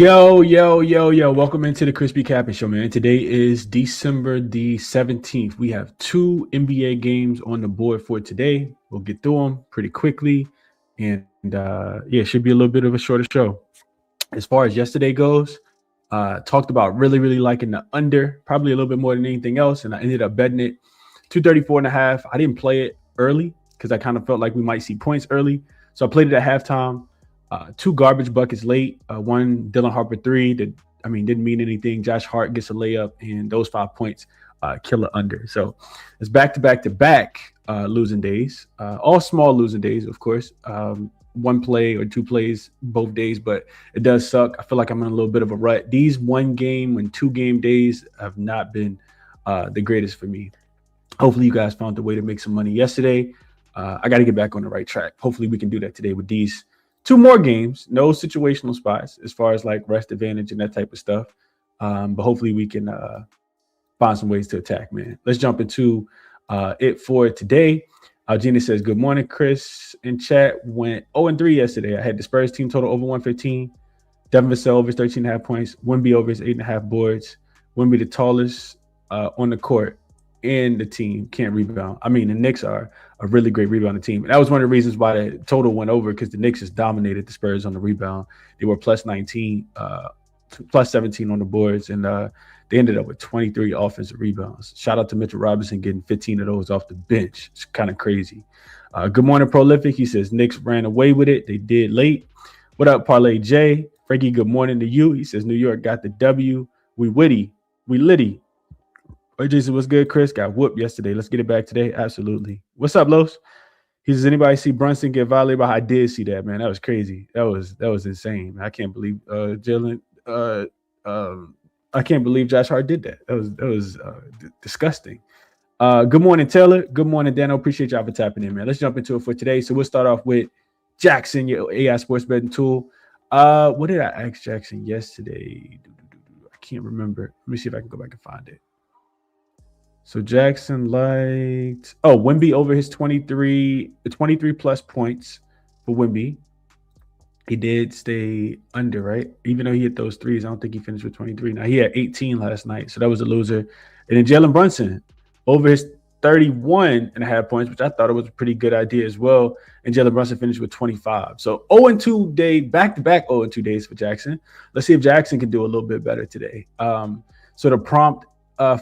Yo. Welcome into the ChrisBeCappinn show, man. Today is December the 17th. We have two NBA games on the board for today. We'll get through them pretty quickly. And it should be a little bit of a shorter show. As far as yesterday goes, talked about really liking the under, probably a little bit more than anything else. And I ended up betting it 234.5. I didn't play it early because I kind of felt like we might see points early. So I played it at halftime. Two garbage buckets late. One Dylan Harper three that didn't mean anything. Josh Hart gets a layup, and those 5 points kill it under. So it's back losing days. All small losing days, of course. One play or two plays both days, but it does suck. I feel like I'm in a little bit of a rut. These 1 game and 2 game days have not been the greatest for me. Hopefully you guys found a way to make some money yesterday. I got to get back on the right track. Hopefully we can do that today with these 2 more games. No situational spots as far as like rest advantage and that type of stuff. But hopefully we can find some ways to attack, man. Let's jump into it for today. Gina says, good morning, Chris. In chat, went 0-3 yesterday. I had the Spurs team total over 115. Devin Vassell over 13.5 points. Wemby over his 8.5 boards. Wemby the tallest on the court. And the team can't rebound. The Knicks are a really great rebounding team. And that was one of the reasons why the total went over, because the Knicks just dominated the Spurs on the rebound. They were plus 19, plus 17 on the boards, and they ended up with 23 offensive rebounds. Shout out to Mitchell Robinson getting 15 of those off the bench. It's kind of crazy. Good morning, Prolific. He says Knicks ran away with it. They did late. What up, Parlay J? Frankie, good morning to you. He says New York got the W. We witty. We litty. Hey, Jason, what's good? Chris got whooped yesterday. Let's get it back today. Absolutely. What's up, Los? He says, anybody see Brunson get violated? I did see that, man. That was crazy. That was insane. I can't believe Jalen. I can't believe Josh Hart did that. That was disgusting. Good morning, Taylor. Good morning, Dano. Appreciate y'all for tapping in, man. Let's jump into it for today. So we'll start off with Jackson, your AI sports betting tool. What did I ask Jackson yesterday? I can't remember. Let me see if I can go back and find it. So Jackson liked Wemby over his 23 plus points for Wemby. He did stay under, right? Even though he hit those threes, I don't think he finished with 23. Now he had 18 last night, so that was a loser. And then Jalen Brunson over his 31.5 points, which I thought it was a pretty good idea as well. And Jalen Brunson finished with 25. So 0-2 day, back-to-back 0-2 days for Jackson. Let's see if Jackson can do a little bit better today. So the prompt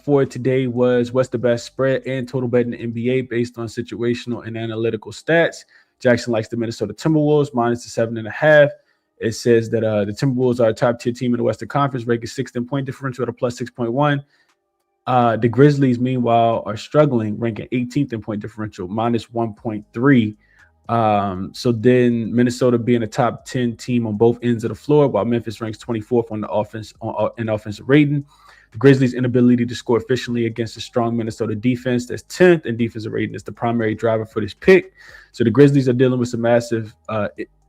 for today was what's the best spread and total bet in the NBA based on situational and analytical stats. Jackson likes the Minnesota Timberwolves minus the 7.5. It says that the Timberwolves are a top tier team in the Western Conference, ranking 6th in point differential at a plus 6.1. The Grizzlies, meanwhile, are struggling, ranking 18th in point differential, minus 1.3. So then Minnesota being a top 10 team on both ends of the floor, while Memphis ranks 24th on the offense in offensive rating. The Grizzlies' inability to score efficiently against a strong Minnesota defense that's 10th in defensive rating is the primary driver for this pick. So the Grizzlies are dealing with some massive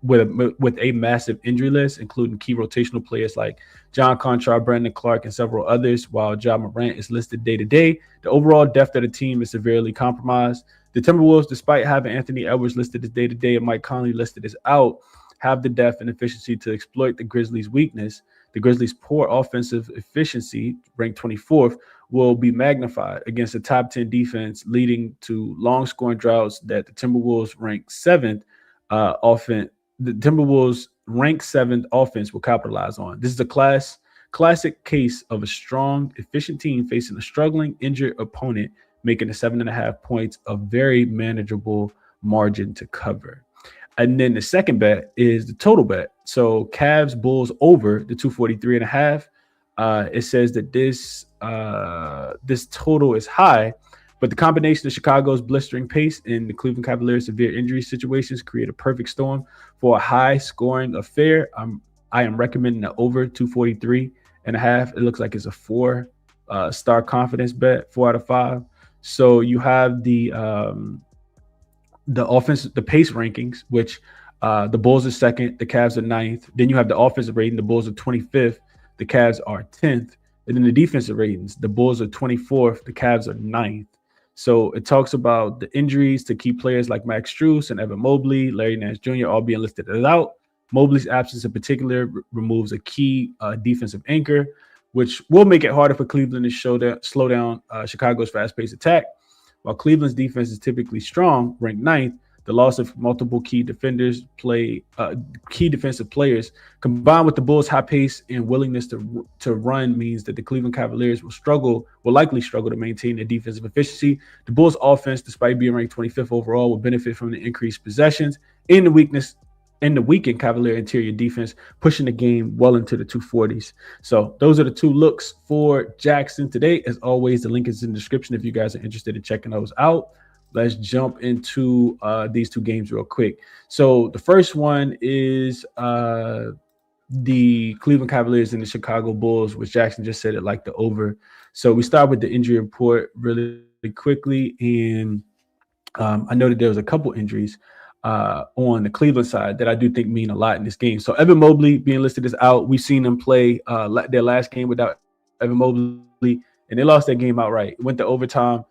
with a massive injury list, including key rotational players like John Conchar, Brandon Clark, and several others, while Ja Morant is listed day-to-day. The overall depth of the team is severely compromised. The Timberwolves, despite having Anthony Edwards listed as day-to-day and Mike Conley listed as out, have the depth and efficiency to exploit the Grizzlies' weakness. The Grizzlies' poor offensive efficiency, ranked 24th, will be magnified against a top 10 defense, leading to long scoring droughts that the Timberwolves rank 7th offense. The Timberwolves rank 7th offense will capitalize on. This is a classic case of a strong, efficient team facing a struggling, injured opponent, making the 7.5 points a very manageable margin to cover. And then the second bet is the total bet. So Cavs Bulls over the 243.5. It says that this total is high, but the combination of Chicago's blistering pace and the Cleveland Cavaliers' severe injury situations create a perfect storm for a high-scoring affair. I am recommending the over 243.5. It looks like it's a 4-star confidence bet, 4 out of 5. So you have the offense, the pace rankings, which the Bulls are 2nd, the Cavs are 9th. Then you have the offensive rating, the Bulls are 25th, the Cavs are 10th. And then the defensive ratings, the Bulls are 24th, the Cavs are 9th. So it talks about the injuries to key players like Max Strus and Evan Mobley, Larry Nance Jr. all being listed as out. Mobley's absence in particular removes a key defensive anchor, which will make it harder for Cleveland to slow down Chicago's fast-paced attack. While Cleveland's defense is typically strong, ranked ninth, the loss of multiple key defensive players, combined with the Bulls' high pace and willingness to run, means that the Cleveland Cavaliers will likely struggle to maintain their defensive efficiency. The Bulls' offense, despite being ranked 25th overall, will benefit from the increased possessions and the weakened Cavalier interior defense, pushing the game well into the 240s. So those are the two looks for Jackson today. As always, the link is in the description if you guys are interested in checking those out. Let's jump into these two games real quick. So the first one is the Cleveland Cavaliers and the Chicago Bulls, which Jackson just said it like the over. So we start with the injury report really quickly. And I know that there was a couple injuries on the Cleveland side that I do think mean a lot in this game. So Evan Mobley being listed as out. We've seen them play their last game without Evan Mobley, and they lost that game outright. It went to overtime.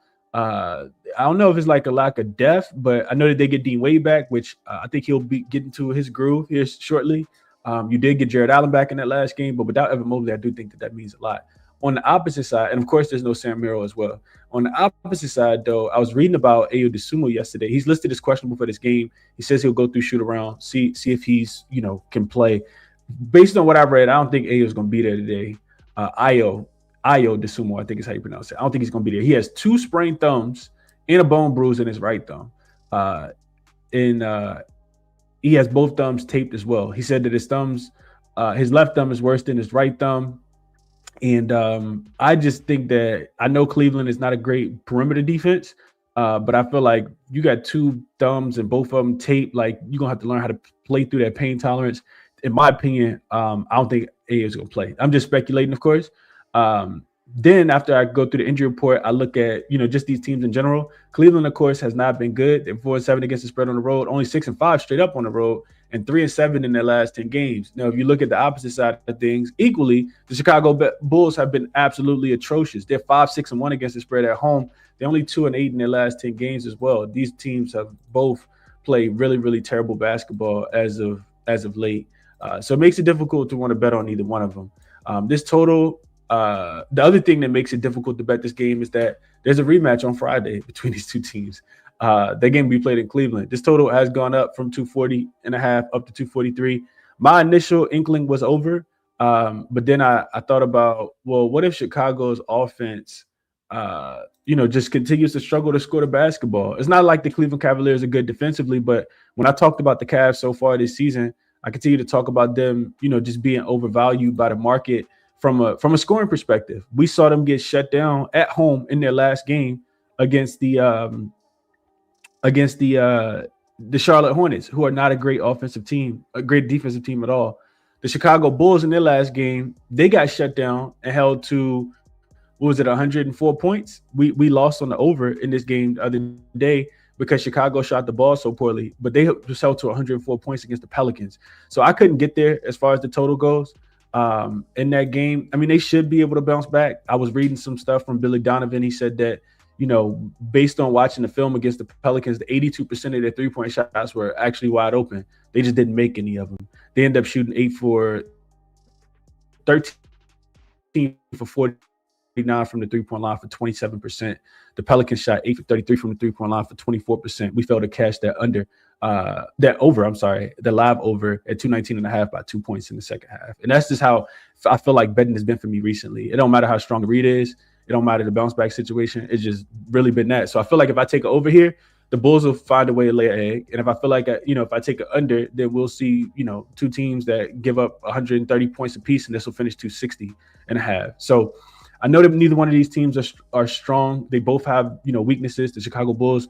I don't know if it's like a lack of depth, but I know that they get Dean Wade back, which I think he'll be getting to his groove here shortly. You did get Jared Allen back in that last game, but without Evan Mobley, I do think that means a lot. On the opposite side, and of course, there's no Sam Merrill as well. On the opposite side, though, I was reading about Ayo Dosunmu yesterday. He's listed as questionable for this game. He says he'll go through shoot around, see if he's can play. Based on what I've read, I don't think Ayo is going to be there today. Ayo Dosunmu, I think is how you pronounce it. I don't think he's going to be there. He has 2 sprained thumbs and a bone bruise in his right thumb, and he has both thumbs taped as well. He said that his left thumb is worse than his right thumb. And I just think that I know Cleveland is not a great perimeter defense, but I feel like you got 2 thumbs and both of them taped. Like, you're going to have to learn how to play through that pain tolerance. In my opinion, I don't think A is going to play. I'm just speculating, of course. Then after I go through the injury report, I look at, just these teams in general. Cleveland, of course, has not been good. They're 4-7 against the spread on the road, only 6-5 straight up on the road, and 3-7 in their last 10 games. Now, if you look at the opposite side of things, equally, the Chicago Bulls have been absolutely atrocious. They're 5-6-1 against the spread at home. They're only 2-8 in their last 10 games as well. These teams have both played really, really terrible basketball as of late. So it makes it difficult to want to bet on either one of them. This total, the other thing that makes it difficult to bet this game is that there's a rematch on Friday between these two teams. That game will be played in Cleveland. This total has gone up from 240.5 up to 243. My initial inkling was over, but then I thought about, well, what if Chicago's offense, just continues to struggle to score the basketball? It's not like the Cleveland Cavaliers are good defensively, but when I talked about the Cavs so far this season, I continue to talk about them, just being overvalued by the market from a scoring perspective. We saw them get shut down at home in their last game against the Charlotte Hornets, who are not a great offensive team, a great defensive team at all. The Chicago Bulls in their last game, they got shut down and held to, 104 points? We lost on the over in this game the other day because Chicago shot the ball so poorly, but they just held to 104 points against the Pelicans. So I couldn't get there as far as the total goes. In that game, I mean, they should be able to bounce back. I was reading some stuff from Billy Donovan. He said that, based on watching the film against the Pelicans, the 82% of their three-point shots were actually wide open. They just didn't make any of them. They ended up shooting 13 for 49 from the three-point line for 27%. The Pelicans shot 8 for 33 from the three-point line for 24%. We failed to catch that the live over at 219.5 by 2 points in the second half. And that's just how I feel like betting has been for me recently. It don't matter how strong the read is. It don't matter the bounce back situation. It's just really been that. So I feel like if I take it over here, the Bulls will find a way to lay an egg. And if I feel like, if I take it under, then we'll see, 2 teams that give up 130 points apiece, and this will finish 260.5. So I know that neither one of these teams are strong. They both have, weaknesses. The Chicago Bulls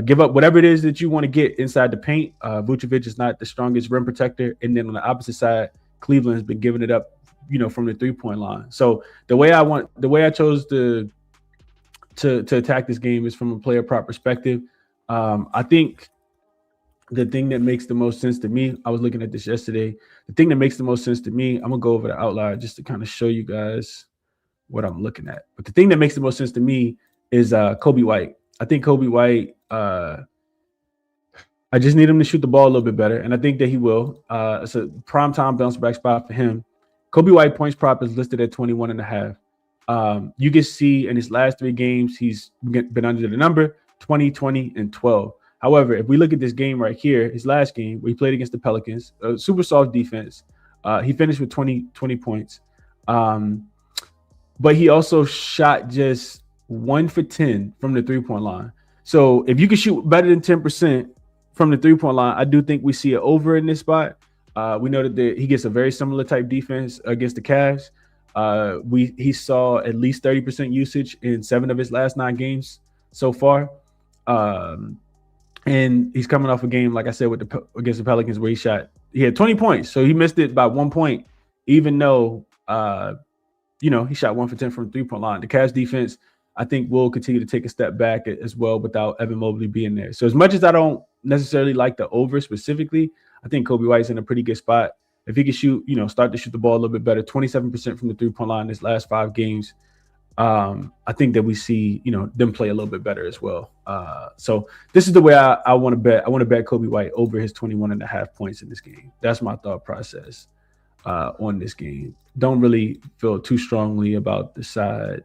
give up whatever it is that you want to get inside the paint. Vucevic is not the strongest rim protector. And then on the opposite side, Cleveland has been giving it up, from the 3-point line. So the way I chose to attack this game is from a player prop perspective. I think the thing that makes the most sense to me, I was looking at this yesterday. The thing that makes the most sense to me, I'm gonna go over the outlier just to kind of show you guys what I'm looking at. But the thing that makes the most sense to me is Kobe White. I think Kobe White, I I just need him to shoot the ball a little bit better, and I think that he will. It's a prime time bounce back spot for him. Kobe White points prop is listed at 21.5. You can see in his last 3 games, he's been under the number 20, 20, and 12. However, if we look at this game right here, his last game where he played against the Pelicans, a super soft defense, he finished with 20 points. But he also shot just 1 for 10 from the 3-point line. So if you can shoot better than 10% from the 3-point line, I do think we see it over in this spot. We know that he gets a very similar type defense against the Cavs. He saw at least 30% usage in 7 of his last 9 games so far. And he's coming off a game, like I said, against the Pelicans where he had 20 points. So he missed it by 1 point, even though, he shot 1 for 10 from the 3-point line. The Cavs defense, I think, will continue to take a step back as well without Evan Mobley being there. So as much as I don't necessarily like the over specifically, I think Kobe White's in a pretty good spot. If he can shoot, start to shoot the ball a little bit better, 27% from the 3-point line in his last 5 games, I think that we see, them play a little bit better as well. So this is the way I want to bet. I want to bet Kobe White over his 21.5 points in this game. That's my thought process on this game. Don't really feel too strongly about the side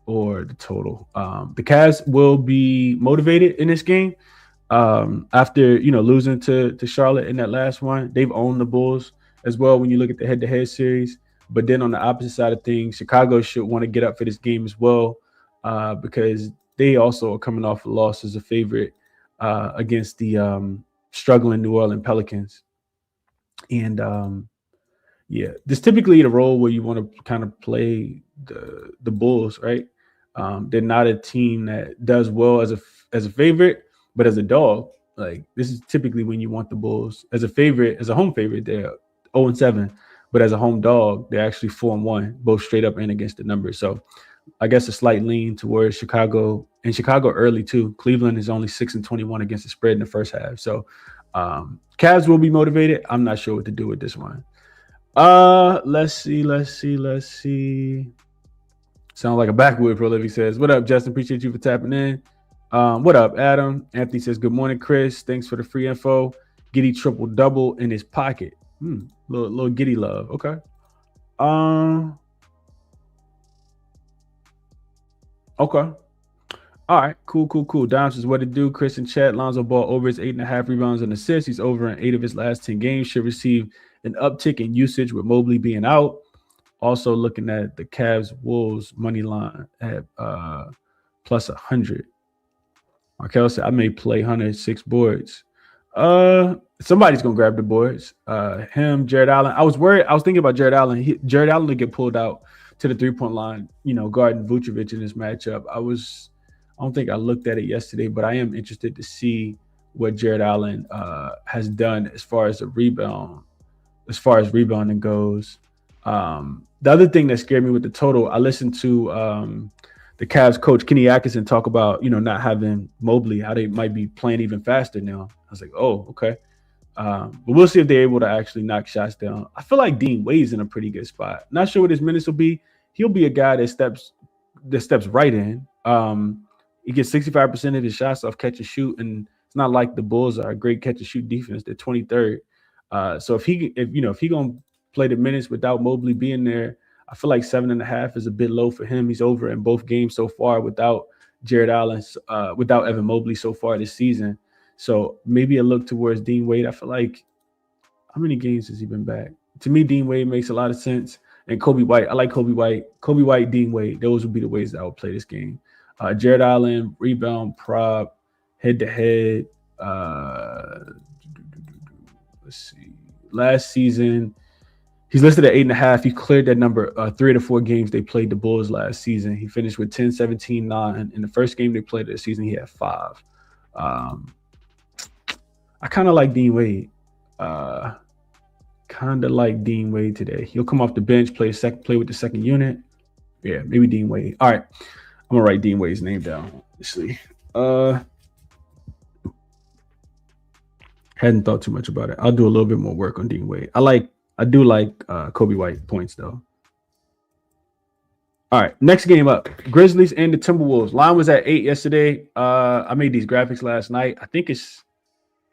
or the total. The Cavs will be motivated in this game. After, losing to Charlotte in that last one, they've owned the Bulls as well when you look at the head-to-head series. But then on the opposite side of things, Chicago should want to get up for this game as well because they also are coming off a loss as a favorite against the struggling New Orleans Pelicans. And, this typically the role where you want to kind of play the Bulls, right? They're not a team that does well as a favorite, but as a dog, like this is typically when you want the Bulls as a favorite, as a home favorite. They're 0-7, but as a home dog, they're actually 4-1, both straight up and against the numbers. So I guess a slight lean towards Chicago, and Chicago early too. Cleveland is only 6-21 against the spread in the first half. So Cavs will be motivated. I'm not sure what to do with this one. Let's see. Sound like a backwood prolific says, "What up, Justin? Appreciate you for tapping in." What up, Adam? Anthony says, "Good morning, Chris. Thanks for the free info. Giddy triple double in his pocket. Little Giddy love. Okay. Okay. All right. Cool. Dom says, "What to do?" Chris in chat. Lonzo Ball over his 8.5 rebounds and assists. He's over in 8 of his last 10 games. Should receive an uptick in usage with Mobley being out. Also looking at the Cavs Wolves money line at plus 100. Markel said, "I may play Hunter 6 boards." Somebody's gonna grab the boards. Him, Jared Allen. I was thinking about Jared Allen. Jared Allen to get pulled out to the 3-point line, guarding Vucevic in this matchup. I don't think I looked at it yesterday, but I am interested to see what Jared Allen has done as far as rebounding goes. The other thing that scared me with the total, I listened to the Cavs coach Kenny Atkinson talk about, not having Mobley, how they might be playing even faster now. I was like, oh, okay. But we'll see if they're able to actually knock shots down. I feel like Dean Wade's in a pretty good spot. Not sure what his minutes will be. He'll be a guy that steps right in. He gets 65% of his shots off catch and shoot, and it's not like the Bulls are a great catch and shoot defense. They're 23rd. So if he gonna play the minutes without Mobley being there, I feel like 7.5 is a bit low for him. He's over in both games so far without Jared Allen, without Evan Mobley so far this season. So maybe a look towards Dean Wade. I feel like, how many games has he been back? To me, Dean Wade makes a lot of sense. And Kobe White, I like Kobe White. Kobe White, Dean Wade, those would be the ways that I would play this game. Jared Allen, rebound, prop, head-to-head. Let's see. Last season, he's listed at 8.5. He cleared that number 3 to 4 games they played the Bulls last season. He finished with 10, 17, 9. In the first game they played this season, he had 5. I kind of like Dean Wade. Today. He'll come off the bench, play with the second unit. Yeah, maybe Dean Wade. All right. I'm going to write Dean Wade's name down. Let's see. Hadn't thought too much about it. I'll do a little bit more work on Dean Wade. I do like Kobe White points, though. All right, next game up. Grizzlies and the Timberwolves. Line was at 8 yesterday. I made these graphics last night. I think it's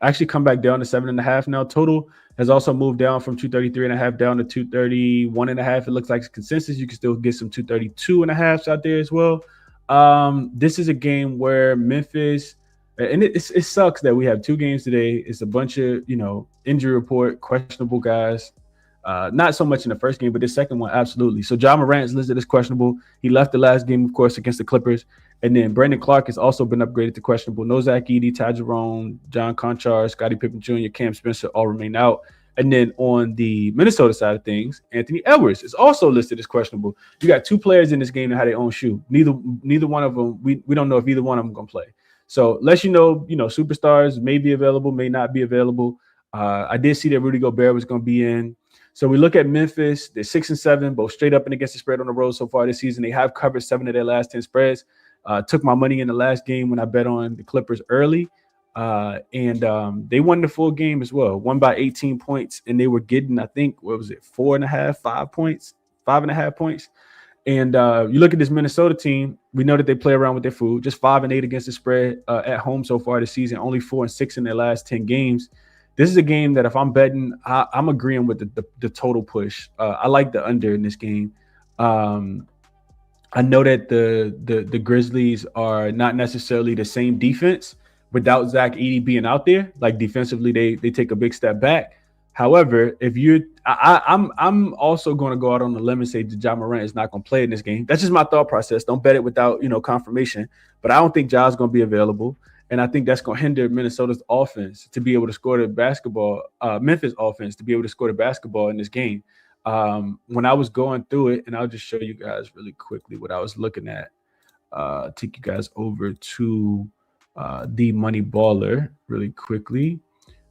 actually come back down to 7.5 now. Total has also moved down from 233.5 down to 231.5. It looks like consensus. You can still get some 232.5 out there as well. This is a game where Memphis, and it sucks that we have two games today. It's a bunch of, injury report, questionable guys. Not so much in the first game, but the second one, absolutely. So Ja Morant is listed as questionable. He left the last game, of course, against the Clippers. And then Brandon Clark has also been upgraded to questionable. No Zach Edey, Ty Jerome, John Conchar, Scottie Pippen Jr., Cam Spencer all remain out. And then on the Minnesota side of things, Anthony Edwards is also listed as questionable. You got two players in this game that had their own shoe. Neither one of them, we don't know if either one of them going to play. So let you know, superstars may be available, may not be available. I did see that Rudy Gobert was going to be in. So we look at Memphis. They're 6-7, both straight up and against the spread on the road so far this season. They have covered 7 of their last 10 spreads. Took my money in the last game when I bet on the Clippers early. And they won the full game as well. Won by 18 points. And they were getting, I think, 4.5, 5 points, 5.5 points. And you look at this Minnesota team, we know that they play around with their food. Just 5-8 against the spread at home so far this season. Only 4-6 in their last 10 games. This is a game that if I'm betting, I'm agreeing with the total push. I like the under in this game. I know that the Grizzlies are not necessarily the same defense without Zach Edey being out there. Like defensively, they take a big step back. However, if I'm also going to go out on the limb and say that Ja Morant is not going to play in this game. That's just my thought process. Don't bet it without confirmation. But I don't think Ja's going to be available. And I think that's going to hinder Minnesota's offense to be able to score the basketball, Memphis offense to be able to score the basketball in this game. When I was going through it, and I'll just show you guys really quickly what I was looking at. Take you guys over to the Money Baller really quickly.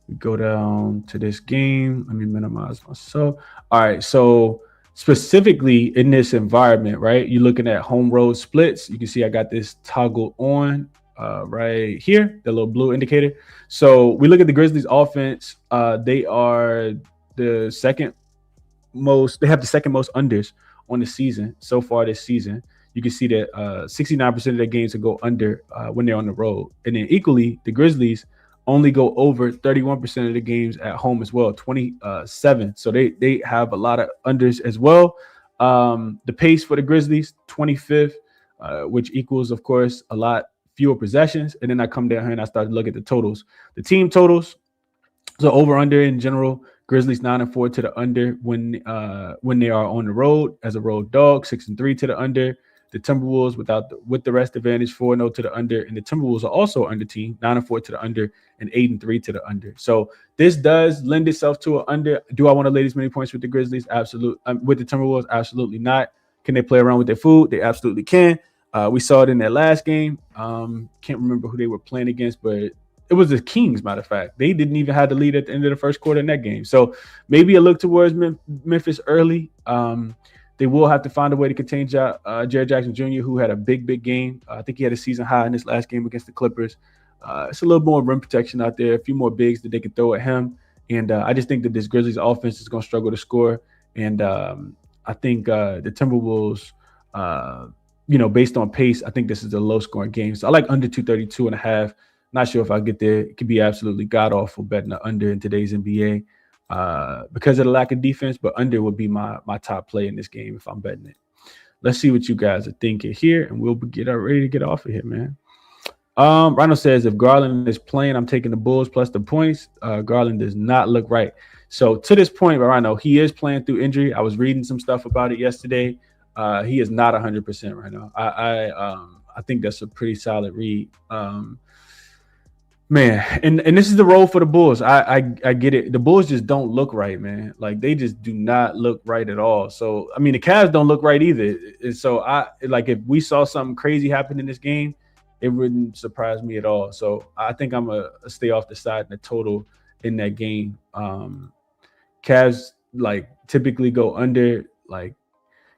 We go down to this game. Let me minimize myself. All right, so specifically in this environment, right? You're looking at home road splits. You can see I got this toggle on. Right here, the little blue indicator. So we look at the Grizzlies offense. They are the second most. They have the second most unders on the season so far this season. You can see that 69% of their games will go under when they're on the road, and then equally the Grizzlies only go over 31% of the games at home as well, 27. So they have a lot of unders as well. The pace for the Grizzlies, 25th, which equals, of course, a lot fewer possessions. And then I come down here and I start to look at the totals. The team totals, so over under in general, Grizzlies 9-4 to the under when they are on the road as a road dog, 6-3 to the under. The Timberwolves with the rest advantage, 4-0 to the under, and the Timberwolves are also under team, 9-4 to the under and 8-3 to the under. So this does lend itself to an under. Do I want to lay this many points with the Grizzlies? Absolutely. With the Timberwolves, absolutely not. Can they play around with their food? They absolutely can. We saw it in their last game. Can't remember who they were playing against, but it was the Kings, matter of fact. They didn't even have the lead at the end of the first quarter in that game. So maybe a look towards Memphis early. They will have to find a way to contain Jared Jackson Jr., who had a big game. I think he had a season high in his last game against the Clippers. It's a little more rim protection out there, a few more bigs that they can throw at him. And I just think that this Grizzlies offense is going to struggle to score. And I think the Timberwolves, based on pace, I think this is a low-scoring game. So I like under 232.5. Not sure if I get there. It could be absolutely god-awful betting the under in today's NBA. Because of the lack of defense, but under would be my top play in this game if I'm betting it. Let's see what you guys are thinking here, and we'll get ready to get off of here, man. Rhino says, if Garland is playing, I'm taking the Bulls plus the points. Garland does not look right. So to this point, Rhino, he is playing through injury. I was reading some stuff about it yesterday. He is not 100% right now. I think that's a pretty solid read. Man, and this is the role for the Bulls. I get it. The Bulls just don't look right, man. Like they just do not look right at all. So I mean, the Cavs don't look right either. And so if we saw something crazy happen in this game, it wouldn't surprise me at all. So I think I'm gonna stay off the side in the total in that game. Cavs typically go under.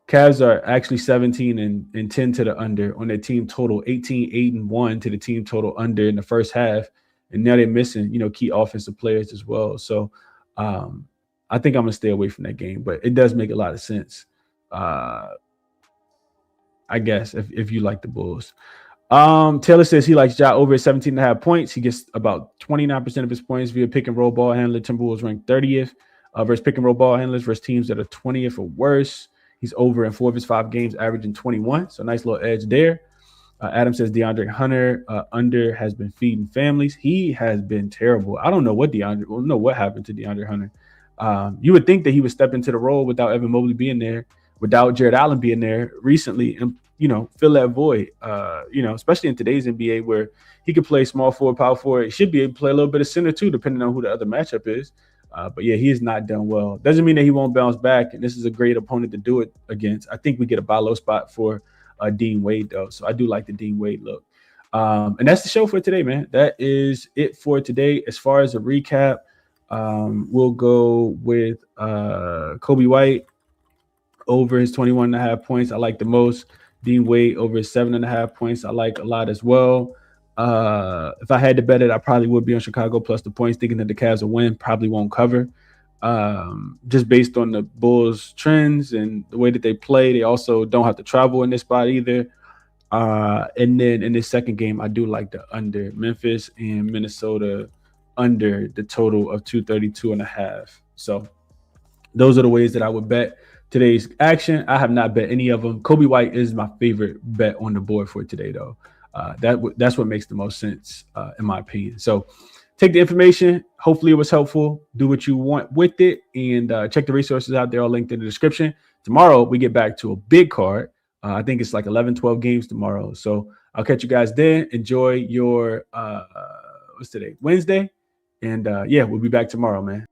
Cavs are actually 17 and 10 to the under on their team total, 18, 8-1 to the team total under in the first half. And now they're missing, key offensive players as well. So I think I'm going to stay away from that game, but it does make a lot of sense, I guess, if you like the Bulls. Taylor says he likes Ja over 17.5 points. He gets about 29% of his points via pick and roll ball handler. Timberwolves ranked 30th versus pick and roll ball handlers versus teams that are 20th or worse. He's over in 4 of his 5 games, averaging 21. So nice little edge there. Adam says DeAndre Hunter under has been feeding families. He has been terrible. I don't know what happened to DeAndre Hunter. You would think that he would step into the role without Evan Mobley being there, without Jared Allen being there recently, and fill that void. Especially in today's NBA where he could play small forward, power forward. He should be able to play a little bit of center too, depending on who the other matchup is. But yeah, he has not done well. Doesn't mean that he won't bounce back, and this is a great opponent to do it against. I think we get a buy low spot for Dean Wade though, so I do like the Dean Wade look. And that's the show for today, man. That is it for today. As far as a recap, we'll go with Kobe White over his 21.5 points. I like the most. Dean Wade over his 7.5 points. I like a lot as well. If I had to bet it, I probably would be on Chicago plus the points, thinking that the Cavs will win. Probably won't cover. Just based on the Bulls' trends and the way that they play. They also don't have to travel in this spot either. And then in this second game, I do like the under. Memphis and Minnesota under the total of 232.5. So those are the ways that I would bet today's action. I have not bet any of them. Kobe White is my favorite bet on the board for today, though. That's what makes the most sense, in my opinion. So take the information. Hopefully it was helpful. Do what you want with it, and check the resources out there, all linked in the description. Tomorrow, we get back to a big card. I think it's like 11, 12 games tomorrow. So I'll catch you guys then. Enjoy your, what's today? Wednesday. And yeah, we'll be back tomorrow, man.